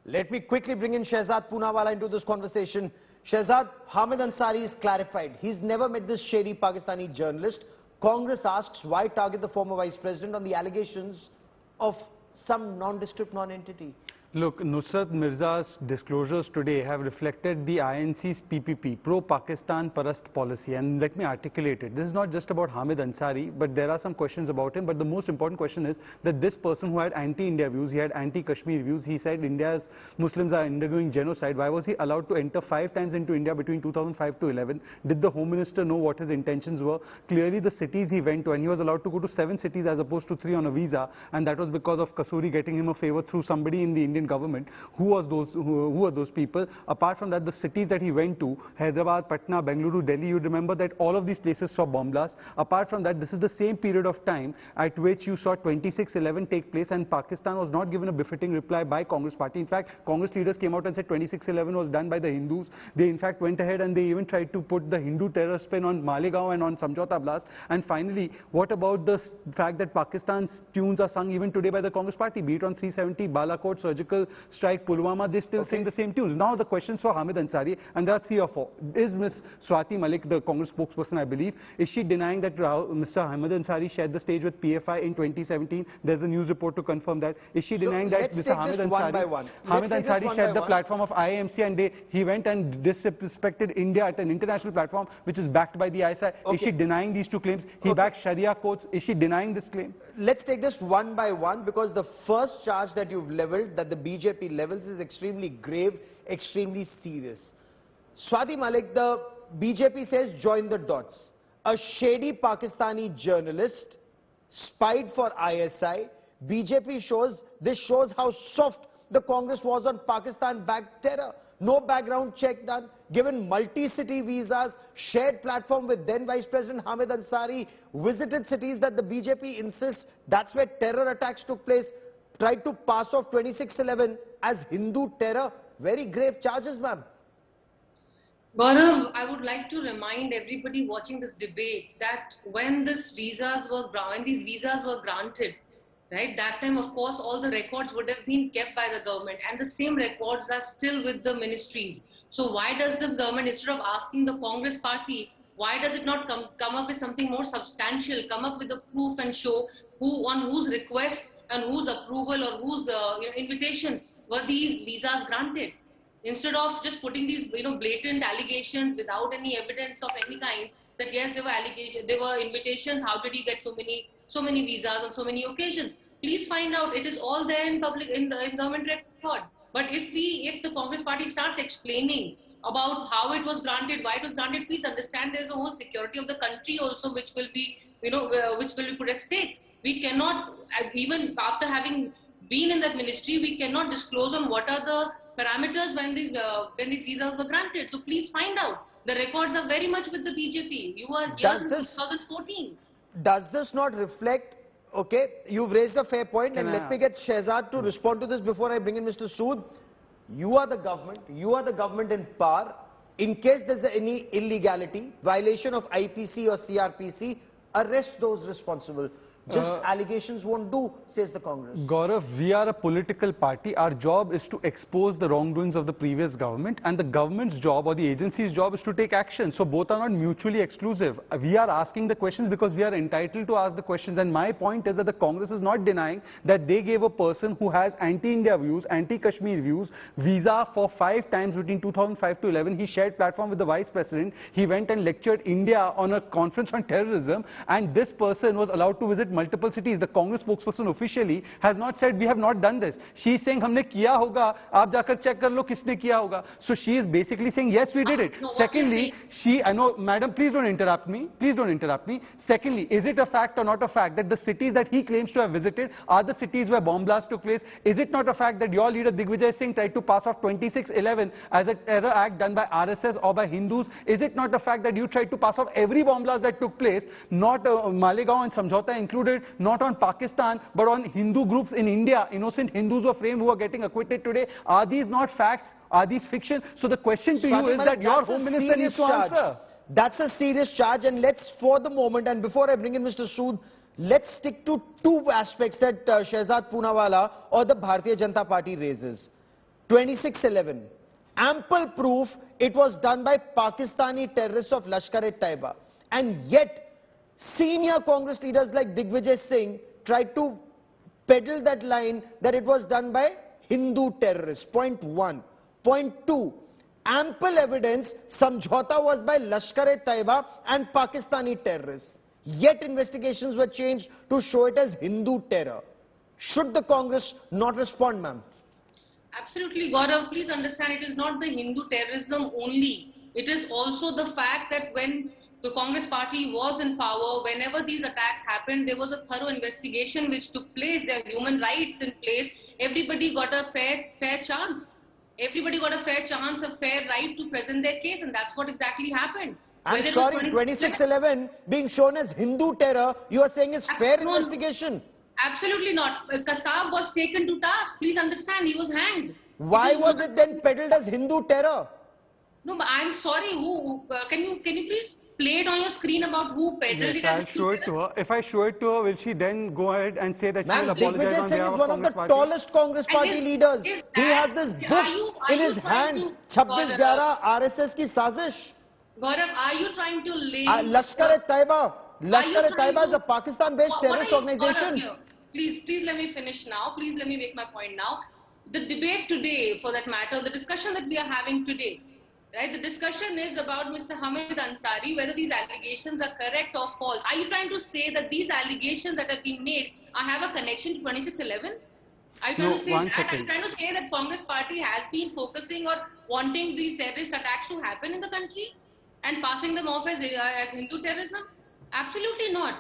Let me quickly bring in Shehzad Poonawala into this conversation. Shehzad, Hamid Ansari is clarified. He's never met this shady Pakistani journalist. Congress asks why target the former Vice President on the allegations of some nondescript non-entity. Look, Nusrat Mirza's disclosures today have reflected the INC's PPP, pro-Pakistan Parast policy, and let me articulate it. This is not just about Hamid Ansari, but there are some questions about him, but the most important question is that this person who had anti-India views, he had anti-Kashmir views, he said India's Muslims are undergoing genocide. Why was he allowed to enter 5 times into India between 2005 to 11? Did the Home Minister know what his intentions were? Clearly the cities he went to, and he was allowed to go to 7 cities as opposed to 3 on a visa, and that was because of Kasuri getting him a favor through somebody in the Indian government. Who were those people? Apart from that, the cities that he went to, Hyderabad, Patna, Bengaluru, Delhi, you remember that all of these places saw bomb blasts. Apart from that, this is the same period of time at which you saw 26/11 take place, and Pakistan was not given a befitting reply by Congress party. In fact, Congress leaders came out and said 26/11 was done by the Hindus. They in fact went ahead and they even tried to put the Hindu terror spin on Malegaon and on Samjhauta blast. And finally, what about the fact that Pakistan's tunes are sung even today by the Congress party, be it on 370, Balakot, surgical strike, Pulwama, they still sing the same tunes. Now the questions for Hamid Ansari, and there are 3 or 4. Is Ms. Swati Malik, the Congress spokesperson, I believe, is she denying that Mr. Hamid Ansari shared the stage with PFI in 2017? There's a news report to confirm that. Is she denying that Mr. Hamid Ansari shared the platform of IMC and he went and disrespected India at an international platform which is backed by the ISI? Is she denying these 2 claims? He backed Sharia courts. Is she denying this claim? Let's take this one by one, because the first charge that you've leveled, that the BJP levels, is extremely grave, extremely serious. Swati Malik, the BJP says join the dots. A shady Pakistani journalist spied for ISI. BJP this shows how soft the Congress was on Pakistan-backed terror. No background check done, given multi-city visas, shared platform with then Vice President Hamid Ansari, visited cities that the BJP insists that's where terror attacks took place, tried to pass off 26/11 as Hindu terror. Very grave charges, ma'am. Gaurav, I would like to remind everybody watching this debate that when these visas were granted, right, that time of course all the records would have been kept by the government, and the same records are still with the ministries. So why does this government, instead of asking the Congress party, why does it not come up with something more substantial, come up with a proof and show on whose request and whose approval or whose invitations were these visas granted? Instead of just putting these blatant allegations without any evidence of any kind, that yes, there were allegations, there were invitations, how did he get so many visas on so many occasions? Please find out. It is all there in government records. But if the Congress party starts explaining about how it was granted, why it was granted, please understand there is a whole security of the country also which will be put at stake. We cannot, even after having been in that ministry, we cannot disclose on what are the parameters when these visas were granted. So please find out. The records are very much with the BJP. You were here in 2014. Does this not reflect? Okay, you've raised a fair point, and let me get Shehzad to respond to this before I bring in Mr. Sood. You are the government in power. In case there's any illegality, violation of IPC or CRPC, arrest those responsible. Just allegations won't do, says the Congress. Gaurav, we are a political party. Our job is to expose the wrongdoings of the previous government, and the government's job or the agency's job is to take action. So both are not mutually exclusive. We are asking the questions because we are entitled to ask the questions. And my point is that the Congress is not denying that they gave a person who has anti-India views, anti-Kashmir views, visa for 5 times between 2005 to 11. He shared platform with the Vice President. He went and lectured India on a conference on terrorism, and this person was allowed to visit multiple cities. The Congress spokesperson officially has not said we have not done this. She is saying हमने किया होगा, आप जाकर check कर लो किसने किया होगा. So she is basically saying yes, we did it. Secondly, I know, madam, please don't interrupt me. Please don't interrupt me. Secondly, is it a fact or not a fact that the cities that he claims to have visited are the cities where bomb blasts took place? Is it not a fact that your leader Digvijay Singh tried to pass off 26/11 as a terror act done by RSS or by Hindus? Is it not a fact that you tried to pass off every bomb blast that took place, not Malegaon and Samjhauta included, not on Pakistan, but on Hindu groups in India? Innocent Hindus were framed who are getting acquitted today. Are these not facts? Are these fiction? So the question to you is that your Home Minister needs to answer. That's a serious charge, and let's, for the moment, and before I bring in Mr. Sood, let's stick to 2 aspects that Shehzad Poonawala or the Bharatiya Janata Party raises. 26/11. Ample proof it was done by Pakistani terrorists of Lashkar-e-Taiba. And yet, senior Congress leaders like Digvijay Singh tried to peddle that line that it was done by Hindu terrorists. Point one. Point two. Ample evidence Samjhauta was by Lashkar-e-Taiba and Pakistani terrorists. Yet investigations were changed to show it as Hindu terror. Should the Congress not respond, ma'am? Absolutely, Gaurav. Please understand, it is not the Hindu terrorism only. It is also the fact that when the Congress party was in power, whenever these attacks happened, there was a thorough investigation which took place. There are human rights in place. Everybody got a fair chance. Everybody got a fair chance, a fair right to present their case, and that's what exactly happened. I'm sorry, 26/11 being shown as Hindu terror, you are saying is fair investigation? Absolutely not. Kasab was taken to task. Please understand, he was hanged. Why was it then peddled as Hindu terror? No, but I'm sorry. Who can you please play it on your screen about who peddled it? I'll show it to her. If I show it to her, will she then go ahead and say that she will Ma'am, apologize on Digvijay Singh behalf is of one of the Congress party? tallest Congress party leaders. He has this book in his hand. 26/11 RSS ki sazish. Gaurav, are you trying to link Lashkar-e-Taiba. Lashkar-e-Taiba is a Pakistan-based terrorist organization. Gaurav, please let me finish now. Please let me make my point now. The debate today, for that matter, the discussion that we are having today, right? The discussion is about Mr. Hamid Ansari, whether these allegations are correct or false. Are you trying to say that these allegations that have been made have a connection to 26/11? Are you trying to say that? Are you trying to say that Congress party has been focusing or wanting these terrorist attacks to happen in the country and passing them off as Hindu terrorism? Absolutely not.